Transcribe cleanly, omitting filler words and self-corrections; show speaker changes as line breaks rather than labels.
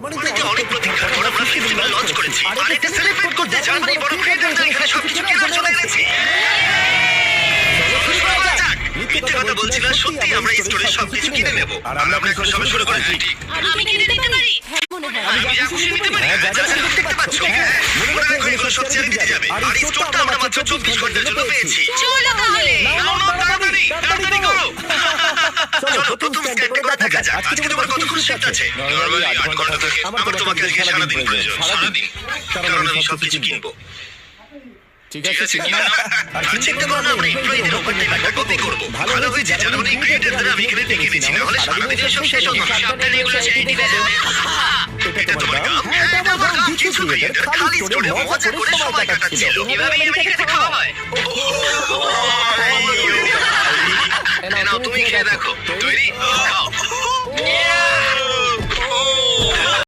জার্মানিতে অনেক প্রতিজ্ঞার পর আমরা ফেস্টিভ্যাল লঞ্চ করেছি আর এটা সেলিব্রেট করতে জার্মানি বড় ক্রিয়েটরদের এখানে সবকিছু কেনার জন্য এনেছি। মিথ্যে কথা বলছি না, সত্যি আমরা এই স্টোরে সবকিছু কিনে নেব আর আমরা এখন সবে শুরু করেছি।
আমি কিনে দিতে পারি? হ্যাঁ, মনে হয়।
আমি যা খুশি নিতে পারি। যা সেলিব্রেট দেখতে পাচ্ছ। মনে রাখো এগুলো সব চ্যারিটি দিতে যাবে আর এই স্টোরটা আমরা মাত্র 24 ঘন্টার জন্য পেয়েছি।
চলো তাহলে।
নাও তাড়াতাড়ি করো। চলো প্রথম স্ক্যানটা করে দেখা যাক আজকে তোমার কতক্ষণ শিফট আছে। নরমালি 8 ঘন্টা থাকে। আমার তোমাকে আজকে সারাদিন প্রয়োজন। সারাদিন, কারণ আমি সবকিছু কিনবো। ঠিক আছে কি না? আর চিন্তা করো না, আমরা এমপ্লয়ীদের ওপর টাইম একটা কপি করবো। ভালো হয়েছে জানো না, এই ক্রিয়েটরদের আমি এখানে ডেকে এনেছি, নাহলে সারাদিন সব শেষ হতো না। সাবধানে এগুলো চাইতে দেবে। এটা তোমার কাম? হ্যাঁ, এটা আমার কাম। কিছু ক্রিয়েটর খালি স্টোরে মজা করে সময় কাটাচ্ছিল। এভাবেই আমেরিকাতে খাওয়া হয়। নাও তুমি খেয়ে দেখো। তৈরি? খাও।